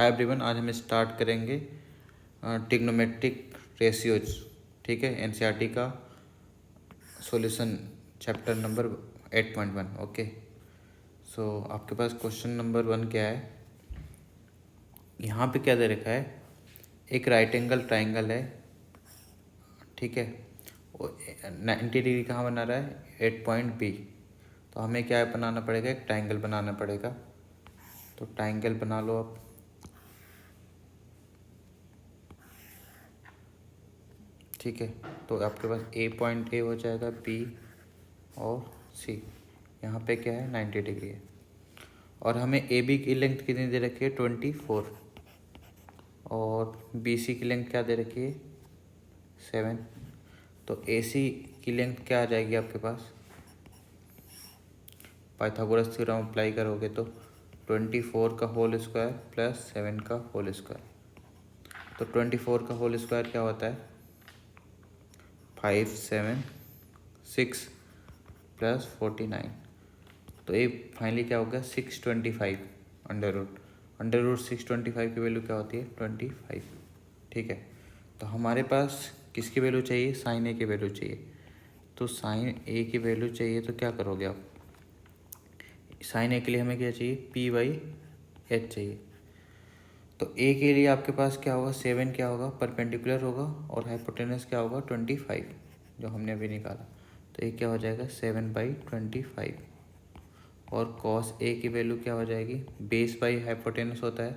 Hi everyone, आज हम start करेंगे ट्रिग्नोमेट्रिक रेशियोज। ठीक है, एनसीईआरटी का सॉल्यूशन चैप्टर नंबर 8.1। ओके, सो आपके पास क्वेश्चन नंबर 1 क्या है। यहाँ पे क्या दे रखा है, एक राइट एंगल ट्राइंगल है। ठीक है, 90 डिग्री कहाँ बना रहा है, 8 पॉइंट बी। तो हमें क्या बनाना पड़ेगा, एक ट्राइंगल बनाना पड़ेगा। तो ट्राइंगल बना लो आप। ठीक है, तो आपके पास ए पॉइंट ए हो जाएगा, बी और सी। यहाँ पे क्या है, 90 डिग्री है। और हमें ए बी की लेंथ कितनी दे रखी है, 24। और बी सी की लेंथ क्या दे रखी है, 7। तो ए सी की लेंथ क्या आ जाएगी आपके पास, पाइथागोरस थ्योरम अप्लाई करोगे तो 24 का होल स्क्वायर प्लस 7 का होल स्क्वायर। तो 24 का होल स्क्वायर क्या होता है, 576 प्लस 49। तो ये फाइनली क्या हो गया, 625 अंडर रूट 625 की वैल्यू क्या होती है, 25। ठीक है, तो हमारे पास किसकी वैल्यू चाहिए, साइन ए की वैल्यू चाहिए। तो साइन ए की वैल्यू चाहिए तो क्या करोगे आप, साइन ए के लिए हमें क्या चाहिए, P/H चाहिए। तो ए के लिए आपके पास क्या होगा, 7 क्या होगा, परपेंडिकुलर होगा, और हाइपोटेनस क्या होगा, 25 जो हमने अभी निकाला। तो ये क्या हो जाएगा, 7/25। और कॉस ए की वैल्यू क्या हो जाएगी, बेस बाई हाइपोटेनस होता है,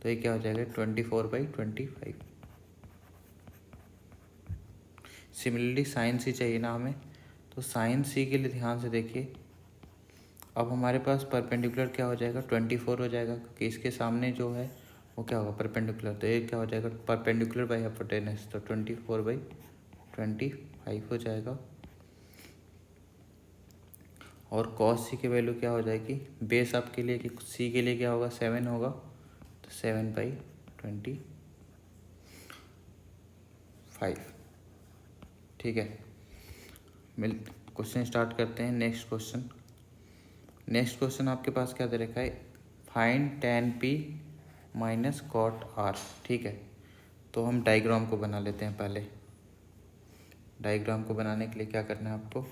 तो ये क्या हो जाएगा, 24/25। सिमिलरली साइन सी चाहिए ना हमें, तो साइन सी के लिए ध्यान से देखिए। अब हमारे पास परपेंडिकुलर क्या हो जाएगा, 24 हो जाएगा, क्योंकि इसके सामने जो है वो क्या होगा, परपेंडिकुलर। तो ये क्या हो जाएगा, परपेंडिकुलर बाई हाइपोटेनस, तो 24/25 हो जाएगा। और कॉस सी की वैल्यू क्या हो जाएगी, बेस आपके लिए कि सी के लिए क्या होगा, 7 होगा, तो 7/25। ठीक है, क्वेश्चन स्टार्ट करते हैं। नेक्स्ट क्वेश्चन आपके पास क्या दे रखा है, find tan P minus cot R। ठीक है, तो हम डायग्राम को बना लेते हैं पहले। डायग्राम को बनाने के लिए क्या करना है आपको,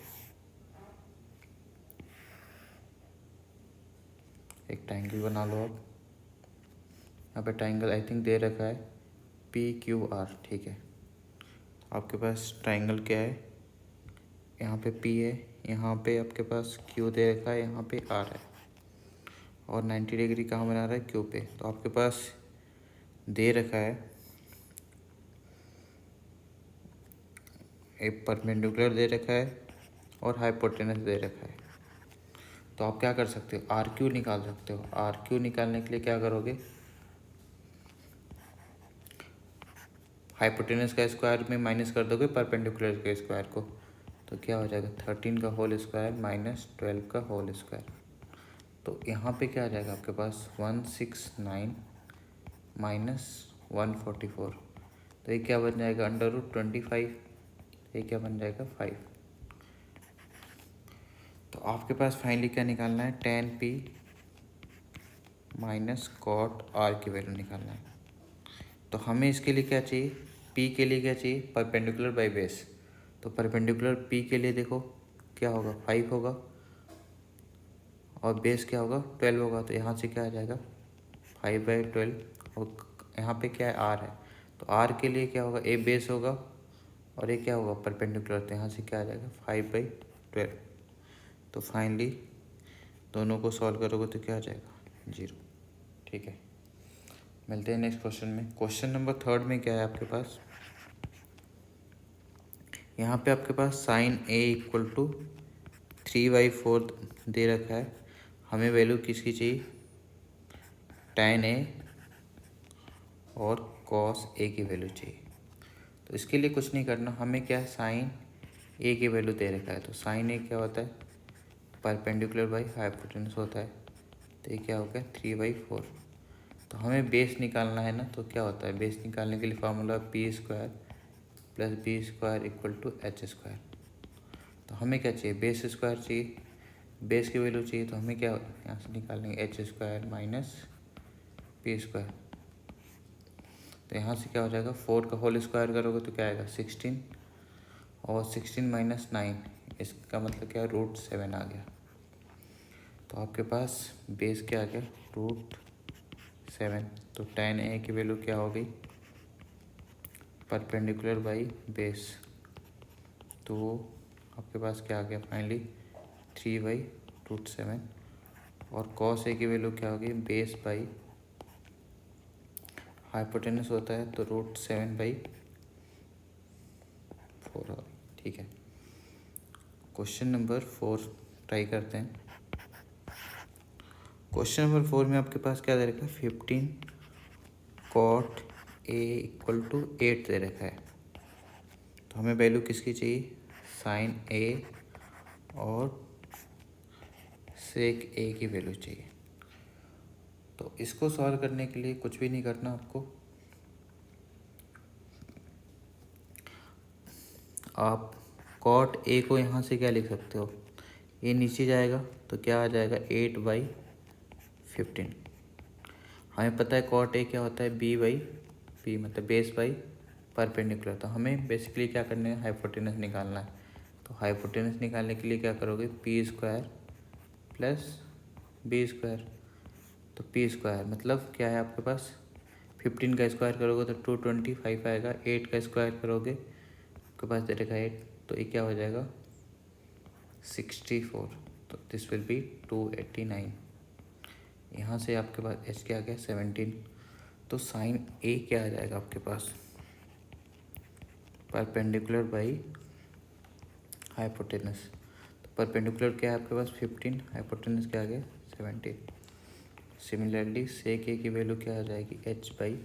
एक ट्राइंगल बना लो आप। यहाँ पे ट्राइंगल आई थिंक दे रखा है PQR। ठीक है, आपके पास ट्राइंगल क्या है, यहाँ पे P है, यहाँ पे आपके पास Q दे रखा है, यहाँ पे R है, और 90 डिग्री कहाँ बना रहा है, Q पे। तो आपके पास दे रखा है एक परपेंडिकुलर दे रखा है और हाइपोटेनस दे रखा है। तो आप क्या कर सकते हो, आर क्यू निकाल सकते हो। आर क्यू निकालने के लिए क्या करोगे, हाइपोटेनस का स्क्वायर में माइनस कर दोगे परपेंडिकुलर के स्क्वायर को, तो क्या हो जाएगा, 13 का होल स्क्वायर माइनस 12 का होल स्क्वायर। तो यहाँ पे क्या आ जाएगा आपके पास, 169 माइनस 144। तो ये क्या बन जाएगा, अंडर रूट 25। ये क्या बन जाएगा, 5। तो आपके पास फाइनली क्या निकालना है, tan P minus cot R की वैल्यू निकालना है। तो हमें इसके लिए क्या चाहिए, P के लिए क्या चाहिए, परपेंडिकुलर बाई बेस। तो परपेंडिकुलर P के लिए देखो क्या होगा, 5 होगा, और बेस क्या होगा, 12 होगा। तो यहाँ से क्या आ जाएगा, 5/12। और यहाँ पे क्या है, R है, तो R के लिए क्या होगा, ए बेस होगा, और ये क्या होगा, परपेंडिकुलर। तो यहाँ से क्या आ जाएगा, 5/12। तो फाइनली दोनों को सॉल्व करोगे तो क्या आ जाएगा, 0। ठीक है, मिलते हैं नेक्स्ट क्वेश्चन में। क्वेश्चन नंबर 3 में क्या है आपके पास, यहाँ पे आपके पास साइन A = 3/4 दे रखा है। हमें वैल्यू किसकी चाहिए, tan A और cos A की वैल्यू चाहिए। तो इसके लिए कुछ नहीं करना, हमें क्या है, साइन A की वैल्यू दे रखा है। तो साइन A क्या होता है, परपेंडिकुलर बाई हाइपोटेनस होता है। तो ये क्या हो गया, 3/4। तो हमें बेस निकालना है ना, तो क्या होता है, बेस निकालने के लिए formula P² plus B² = H²। तो हमें क्या चाहिए, बेस स्क्वायर चाहिए, बेस की वैल्यू चाहिए। तो हमें क्या यहाँ से निकालेंगे, H² माइनस पी स्क्वायर। तो यहाँ से क्या हो जाएगा, 4 का होल स्क्वायर करोगे तो क्या आएगा 16, और 16 माइनस 9, इसका मतलब क्या है √7 आ गया। तो आपके पास बेस क्या आ गया √7। तो tan a की वैल्यू क्या हो गई, परपेंडिकुलर बाई बेस, तो आपके पास क्या आ गया फाइनली 3/√7। और cos a की वैल्यू क्या हो गई, बेस बाई हाइपोटेनस होता है तो √7/4। ठीक है, क्वेश्चन नंबर 4 ट्राई करते हैं। क्वेश्चन नंबर 4 में आपके पास क्या दे रखा है, 15 cot a = 8 दे रखा है। तो हमें वैल्यू किसकी चाहिए, sin a और sec a की वैल्यू चाहिए। तो इसको सॉल्व करने के लिए कुछ भी नहीं करना आपको, आप cot a को यहाँ से क्या लिख सकते हो, ये नीचे जाएगा तो क्या आ जाएगा 8/15। हमें पता है cot a क्या होता है, b/p, मतलब बेस बाई परपेंडिकुलर। तो हमें बेसिकली क्या करना है, हाइपोटेनस निकालना है। तो हाइपोटेनस निकालने के लिए क्या करोगे, p square plus b square. तो p स्क्वायर मतलब क्या है आपके पास, 15 का स्क्वायर करोगे तो 225 आएगा, 8 का स्क्वायर करोगे आपके पास दे रखा 8, तो ये क्या हो जाएगा 64। तो दिस विल बी 289। यहाँ से आपके पास h क्या आ गया 17। तो साइन a क्या आ जाएगा आपके पास, परपेंडिकुलर बाई हाइपोटेनस। तो परपेंडिकुलर क्या है आपके पास 15, हाइपोटेनस क्या आ गया 17। सिमिलरली सेक ए की वैल्यू क्या आ जाएगी, h/b।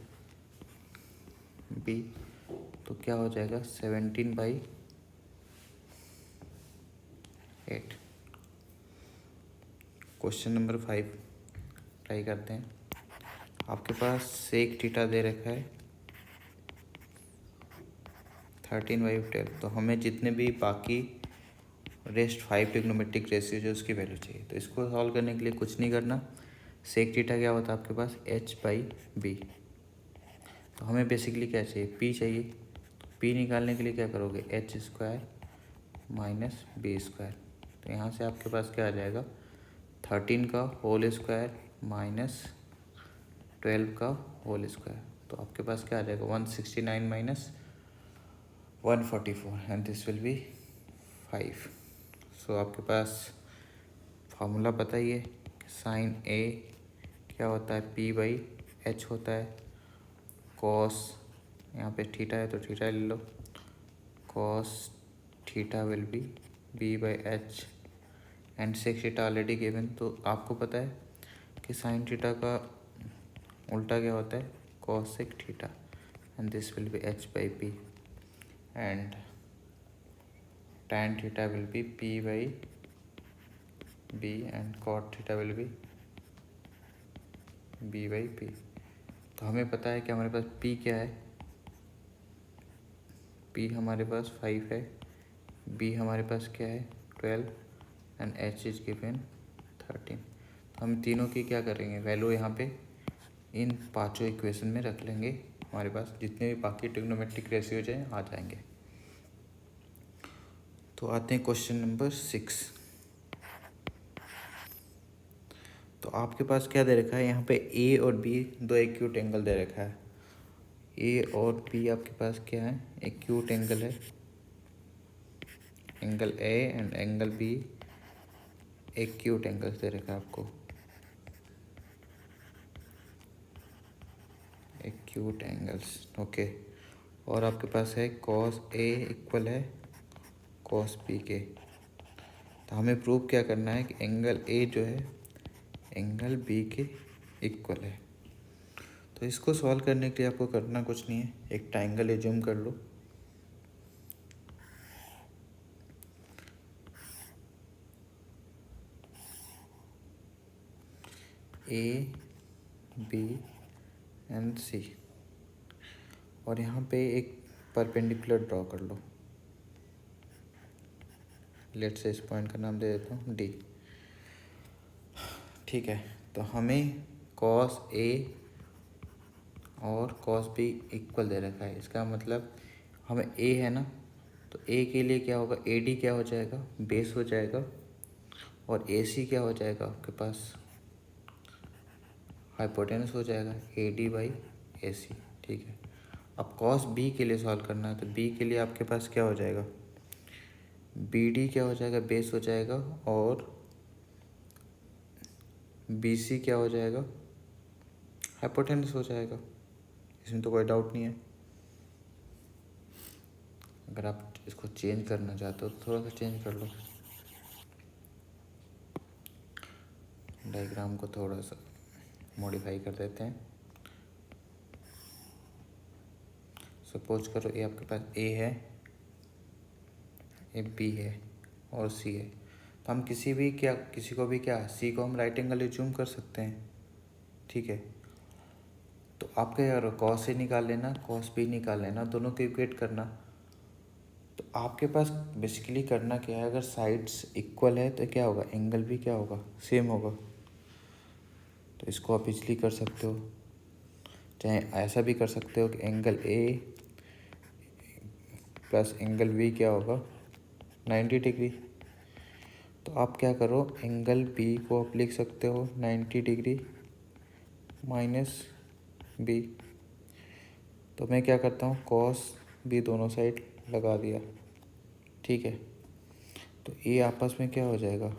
तो क्या हो जाएगा 17/8। क्वेश्चन नंबर 5 ट्राई करते हैं। आपके पास सेक थीटा दे रखा है 13/12। तो हमें जितने भी बाकी रेस्ट 5 ट्रिग्नोमेट्रिक रेशियो जो उसकी वैल्यू चाहिए। तो इसको सॉल्व करने के लिए कुछ नहीं करना, सेक थीटा क्या होता है आपके पास h/b। तो हमें बेसिकली क्या चाहिए, p चाहिए। तो p निकालने के लिए क्या करोगे, h square minus b square. तो यहाँ से आपके पास क्या आ जाएगा 13 का होल स्क्वायर माइनस 12 का होल स्क्वायर। तो आपके पास क्या आ जाएगा 169 minus 144 and this will B 5। सो आपके पास फार्मूला पता ही है, साइन ए क्या होता है p/h होता है, कॉस यहाँ पे थीटा है तो थीटा ले लो, cos theta will be b/h and sec theta already given. तो आपको पता है कि साइन थीटा का उल्टा क्या होता है, cosec theta, and this will be h/p and tan theta will be p/b and cot theta will be b/p। तो हमें पता है कि हमारे पास p क्या है, p हमारे पास 5 है, b हमारे पास क्या है 12 एंड h इज गिवन 13। तो हम तीनों की क्या करेंगे, वैल्यू यहाँ पे इन पांचों इक्वेशन में रख लेंगे। हमारे पास जितने भी बाकी ट्रिग्नोमेट्रिक रेशियोज हैं आ जाएंगे। तो आते हैं क्वेश्चन नंबर 6। तो आपके पास क्या दे रखा है, यहाँ पे ए और बी दो एक्यूट एंगल दे रखा है। ए और बी आपके पास क्या है, एक्यूट एंगल है, angle A and angle B acute angles दे रखा है आपको, एक्यूट एंगल्स ओके। और आपके पास है कॉस ए इक्वल है कॉस बी के। तो हमें प्रूव क्या करना है कि एंगल ए जो है एंगल बी के इक्वल है। तो इसको सॉल्व करने के लिए आपको करना कुछ नहीं है, एक ट्रायंगल एज्यूम कर लो। ए बी एंड सी, और यहाँ पे एक परपेंडिकुलर ड्रॉ कर लो। लेट्स से इस पॉइंट का नाम दे देता हूँ डी। ठीक है, तो हमें कॉस ए और कॉस बी इक्वल दे रखा है। इसका मतलब हमें ए है ना, तो ए के लिए क्या होगा, ए डी क्या हो जाएगा, बेस हो जाएगा, और ए सी क्या हो जाएगा आपके पास, हाइपोटेनस हो जाएगा, ए डी बाई ए सी। ठीक है, अब कॉस बी के लिए सॉल्व करना है, तो बी के लिए आपके पास क्या हो जाएगा, बी डी क्या हो जाएगा, बेस हो जाएगा, और बी सी क्या हो जाएगा, हाइपोटेनस हो जाएगा। इसमें तो कोई डाउट नहीं है। अगर आप इसको चेंज करना चाहते हो तो थोड़ा सा चेंज कर लो, डायग्राम को थोड़ा सा मॉडिफाई कर देते हैं। सपोज करो ये आपके पास ए है, ए बी है और सी है, तो हम किसी को भी क्या, सी को हम राइट एंगल एज्यूम कर सकते हैं। ठीक है, तो आप क्या करो, कॉस ए निकाल लेना, कॉस बी निकाल लेना, दोनों को इक्वेट करना। तो आपके पास बेसिकली करना क्या है, अगर साइड्स इक्वल है तो क्या होगा, एंगल भी क्या होगा, सेम होगा। तो इसको आप इजली कर सकते हो, चाहे ऐसा भी कर सकते हो कि angle A plus angle B क्या होगा, 90 डिग्री। तो आप क्या करो, एंगल बी को आप लिख सकते हो 90 डिग्री माइनस बी। तो मैं क्या करता हूँ, कॉस बी दोनों साइड लगा दिया। ठीक है, तो ये आपस में क्या हो जाएगा,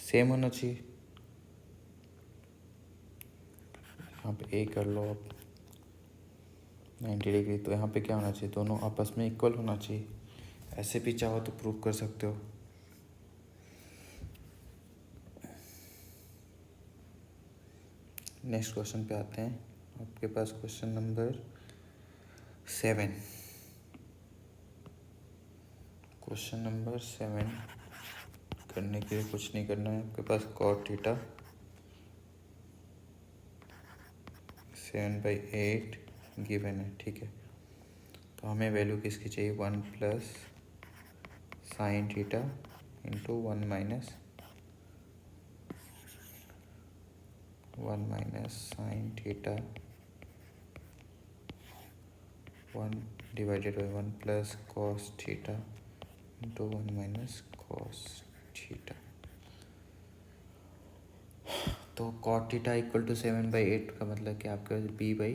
सेम होना चाहिए। यहाँ पे ए कर लो आप 90 डिग्री, तो यहाँ पे क्या होना चाहिए, दोनों आपस में इक्वल होना चाहिए। ऐसे भी चाहो तो प्रूव कर सकते हो। नेक्स्ट क्वेश्चन पे आते हैं। आपके पास क्वेश्चन नंबर 7। क्वेश्चन नंबर 7 करने के लिए कुछ नहीं करना है, आपके पास कॉट थीटा 7/8 गिवन है। ठीक है, तो हमें वैल्यू किसकी चाहिए, 1 plus sine theta into 1 minus sine theta 1 divided by 1 plus cos theta into 1 minus cos theta. तो कॉट थीटा इक्वल टू 7/8 का मतलब कि आपके पास बी बाई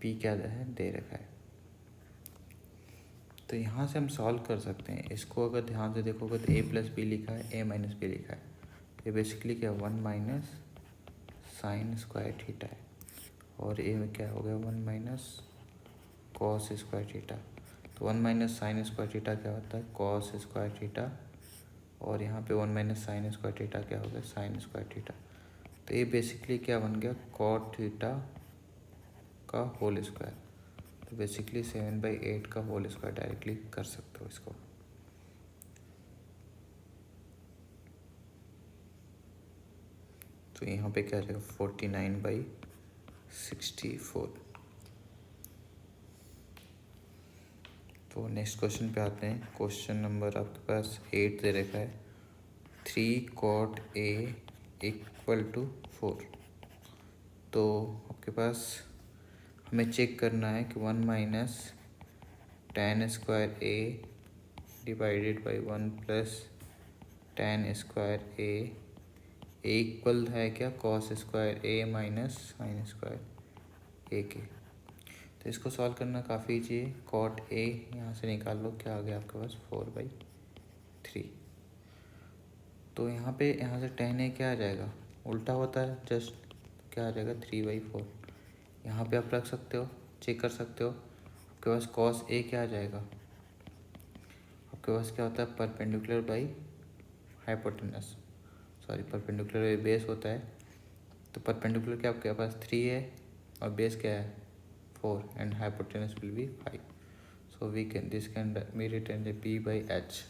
पी क्या है, दे रखा है। तो यहाँ से हम सॉल्व कर सकते हैं इसको। अगर ध्यान से देखोगे तो ए प्लस बी लिखा है, ए माइनस बी लिखा है। ये बेसिकली क्या, 1 माइनस साइन स्क्वायर थीटा है, और ए में क्या हो गया, 1 माइनस कॉस स्क्वायर थीटा। तो 1 माइनस साइन स्क्वायर थीटा क्या होता है, कॉस स्क्वायर थीटा, और यहाँ पे 1 माइनस साइन स्क्वायर थीटा क्या हो गया, साइन स्क्वायर थीटा। तो ये बेसिकली क्या बन गया, कॉट थीटा का होल स्क्वायर। तो बेसिकली 7/8 का होल स्क्वायर डायरेक्टली कर सकते हो इसको। तो यहाँ पे क्या आ जाएगा, 49/64। तो नेक्स्ट क्वेश्चन पे आते हैं। क्वेश्चन नंबर आपके पास 8 दे रखा है, 3 cot A इक्वल टू 4। तो आपके पास हमें चेक करना है कि 1 minus tan square A divided by 1 plus tan square A equal है क्या, cos square A minus sine square A के। तो इसको सॉल्व करना काफ़ी ईजी है। कॉट A यहाँ से निकाल लो, क्या आ गया आपके पास, 4/3। तो यहाँ पे यहाँ से tan A क्या आ जाएगा, उल्टा होता है जस्ट, क्या आ जाएगा, 3/4। यहाँ पे आप रख सकते हो, चेक कर सकते हो। आपके पास cos A क्या आ जाएगा, आपके पास क्या होता है, perpendicular by hypotenuse, sorry perpendicular by base होता है। तो परपेंडिकुलर क्या आपके पास 3 है, और बेस क्या है 4, and hypotenuse will be 5। So this can be written as b/h,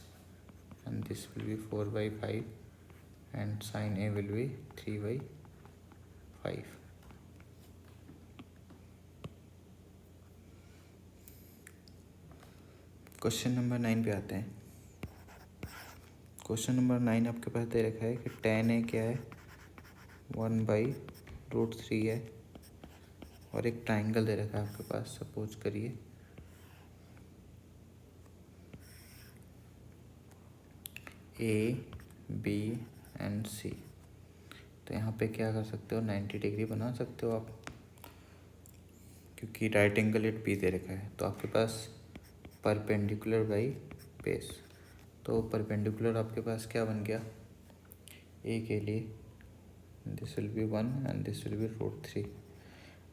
and this will be 4/5, and sin A will be 3/5. Question number 9 पे आते हैं। क्वेश्चन नंबर 9 आपके पास दे रखा है कि tan A क्या है, 1/√3 √3 है और एक ट्राइंगल दे रखा है आपके पास, सपोज करिए ABC। तो यहाँ पे क्या कर सकते हो, 90 डिग्री बना सकते हो आप, क्योंकि राइट एंगल एट बी दे रखा है। तो आपके पास परपेंडिकुलर बाई बेस, तो परपेंडिकुलर आपके पास क्या बन गया, ए के लिए this will be 1 and this will be √3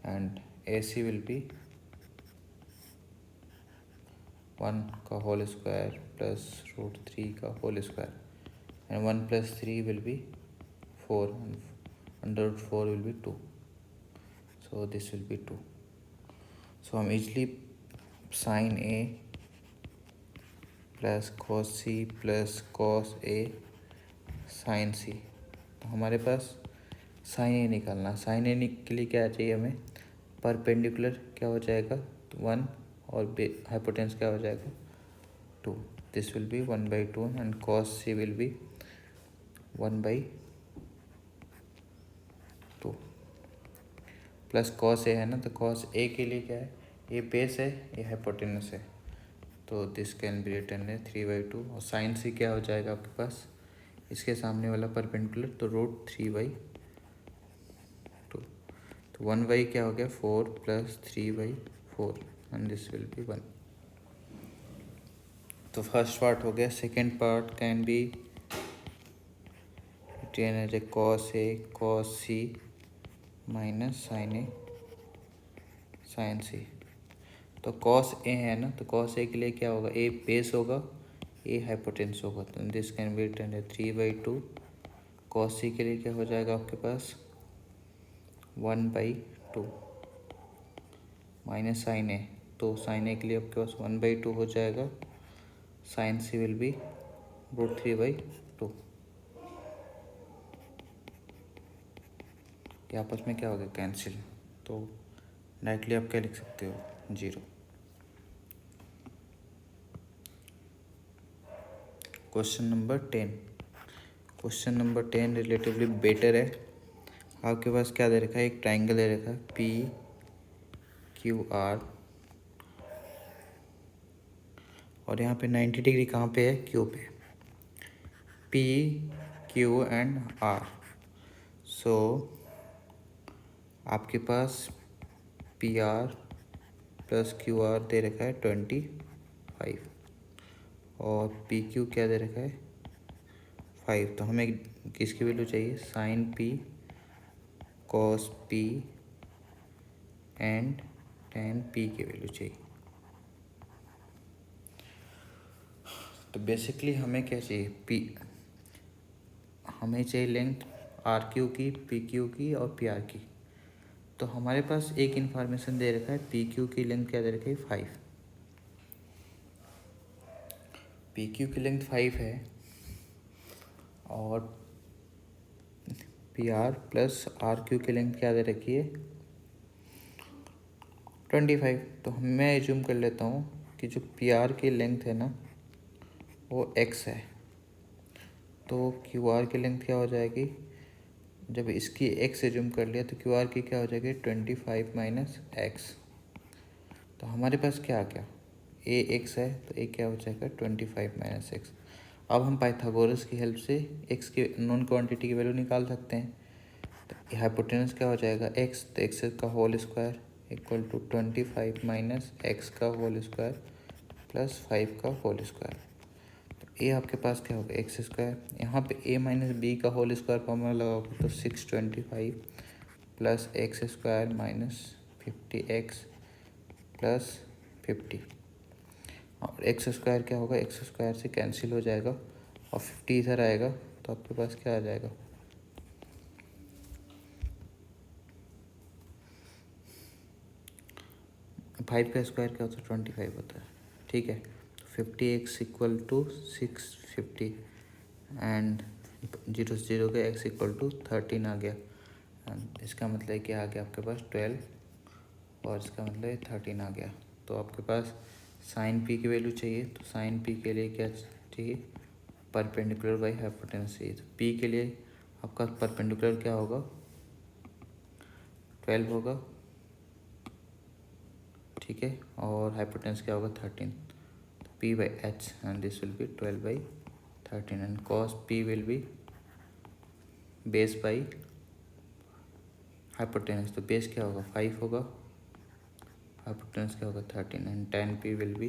and AC will be 1 का होल स्क्वायर प्लस √3 का whole square and 1 + 3 will be 4 and √4 will be 2, so this will be 2. So हम easily sin A plus cos C plus cos A sin C, तो हमारे पास sin A निकालना, sin A के लिए क्या चाहिए हमें, परपेंडिकुलर क्या हो जाएगा 1 और हाइपोटेन्यूस क्या हो जाएगा 2, this will B 1/2 and cos C will be 1/2 plus cos A है ना, तो cos A के लिए क्या है, ये बेस है, ये हाइपोटेन्यूस है, तो दिस कैन बी रिटन है 3/2 और sin C क्या हो जाएगा आपके पास, इसके सामने वाला परपेंडिकुलर, तो √3/2, तो 1 क्या हो गया 4 + 3/4 एंड दिस विल बी 1। तो फर्स्ट पार्ट हो गया। Second part can be written as a cos A cos C minus sin A sin C। तो cos A है ना, तो cos A के लिए क्या होगा, A बेस होगा, A हाइपोटेन्यूस होगा, तो this can be written as 3/2। cos C के लिए क्या हो जाएगा आपके पास 1/2 माइनस sin A, तो sin A के लिए आपके पास 1/2 हो जाएगा, sin C विल बी √3/2। ये आपस में क्या हो गया कैंसिल, तो डायरेक्टली आप क्या लिख सकते हो 0। Question number 10, question number 10 relatively better है। आपके पास क्या दे रखा है, एक ट्राइंगल दे रखा है PQR और यहाँ पे 90 डिग्री कहाँ पे है, Q पे, PQ एंड R। सो आपके पास PR प्लस QR दे रखा है 25 और PQ क्या दे रखा है 5। तो हमें किसकी वैल्यू चाहिए, sin P cos P and tan P की वैल्यू चाहिए। तो बेसिकली हमें क्या चाहिए, हमें चाहिए लेंथ RQ की, PQ की और PR की। तो हमारे पास एक इन्फॉर्मेशन दे रखा है, PQ की लेंथ क्या दे रखी है 5, PQ की लेंथ 5 है और PR प्लस RQ की लेंथ क्या दे रखी है 25। तो मैं एज्यूम कर लेता हूँ कि जो PR की लेंथ है ना वो X है, तो QR की लेंथ क्या हो जाएगी, जब इसकी X एज्यूम कर लिया तो QR की क्या हो जाएगी 25 माइनस X। तो हमारे पास क्या आ गया, A X है तो A क्या हो जाएगा 25 माइनस X। अब हम पाइथागोरस की हेल्प से X की नॉन क्वांटिटी की वैल्यू निकाल सकते हैं। तो हाइपोटेन्यूस क्या हो जाएगा X, तो X का whole square equal to 25 minus X का होल स्क्वायर प्लस 5 का होल स्क्वायर। तो ए आपके पास क्या होगा x², यहाँ पे a माइनस बी का होल स्क्वायर फॉर्मूला लगाओगे तो 625 plus x² minus 50x plus 50 और x² क्या होगा, x² से कैंसिल हो जाएगा और 50 इधर आएगा, तो आपके पास क्या आ जाएगा 5 का स्क्वायर क्या होता है 25 होता है, ठीक है। 50x इक्वल टू 650 एंड 0 से 0 का x इक्वल टू 13 आ गया। इसका मतलब क्या आ गया आपके पास 12 और इसका मतलब 13 आ गया। तो आपके पास साइन p की वैल्यू चाहिए, तो साइन p के लिए क्या चाहिए, परपेंडिकुलर बाई हाइपोटेन्यूस चाहिए। तो p के लिए आपका परपेंडिकुलर क्या होगा 12 होगा, ठीक है, और हाइपोटेनस क्या होगा 13, p by h and this will be 12 by 13 and cos p will be base by hypotenuse, तो बेस क्या होगा 5 होगा, हाइपोटेनस क्या होगा 13 and tan p will be,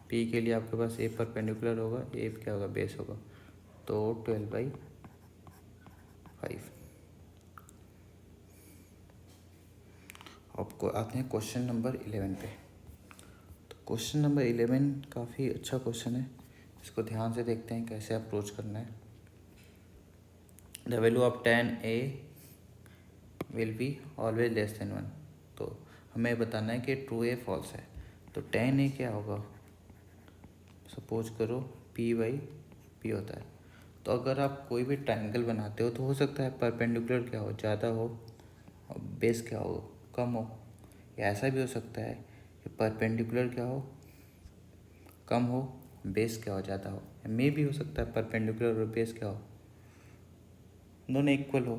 p के लिए आपके पास a परपेंडिकुलर होगा, a क्या होगा बेस होगा, तो 12 by 5। आपको आते हैं क्वेश्चन नंबर 11 पे। तो क्वेश्चन नंबर 11 काफ़ी अच्छा क्वेश्चन है, इसको ध्यान से देखते हैं कैसे अप्रोच करना है। The value of tan a will be always less than 1, तो हमें बताना है कि ट्रू है फॉल्स है। तो tan a क्या होगा, सपोज करो p बाई p होता है। तो अगर आप कोई भी ट्रायंगल बनाते हो तो हो सकता है परपेंडिकुलर क्या हो ज़्यादा हो और बेस क्या हो कम हो, या ऐसा भी हो सकता है कि परपेंडिकुलर क्या हो कम हो, बेस क्या हो ज़्यादा हो, मे भी हो सकता है परपेंडिकुलर और बेस क्या हो दोनों इक्वल हो।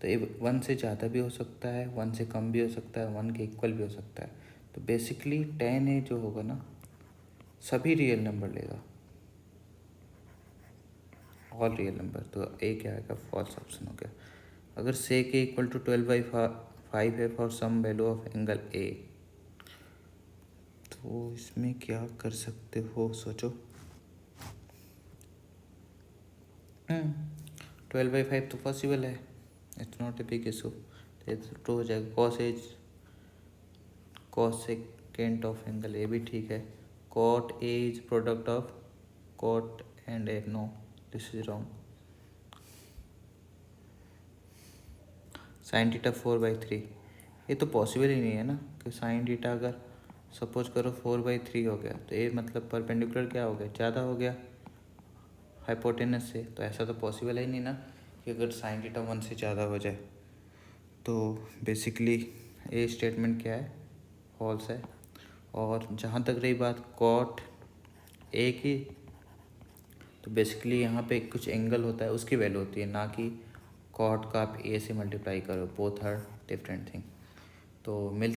तो ये 1 से ज़्यादा भी हो सकता है, 1 से कम भी हो सकता है, 1 के इक्वल भी हो सकता है। तो बेसिकली tan a जो होगा ना सभी रियल नंबर लेगा, ऑल रियल नंबर, तो ए क्या आएगा फॉल्स ऑप्शन हो गया। अगर से के इक्वल टू 12/5 है for some value of angle A, तो इसमें क्या कर सकते हो सोचो। 12/5 तो पॉसिबल है, it's not a big issue, तो हो जाएगा cosecant of angle A भी ठीक है, cot A is product of cot and A, no this is wrong. Sine theta 4/3 ये तो पॉसिबल ही नहीं है ना, कि साइन थीटा अगर सपोज करो 4/3 हो गया तो ये मतलब परपेंडिकुलर क्या हो गया ज़्यादा हो गया हाइपोटेनस से, तो ऐसा तो पॉसिबल है ही नहीं ना कि अगर साइन थीटा 1 से ज़्यादा हो जाए। तो बेसिकली ये स्टेटमेंट क्या है फॉल्स है। और जहाँ तक रही बात कॉट ए की, तो बेसिकली यहाँ पे कुछ एंगल होता है उसकी वैल्यू होती है, ना कि कॉट का आप ए से मल्टीप्लाई करो, बोथ आर डिफरेंट थिंग। तो मिल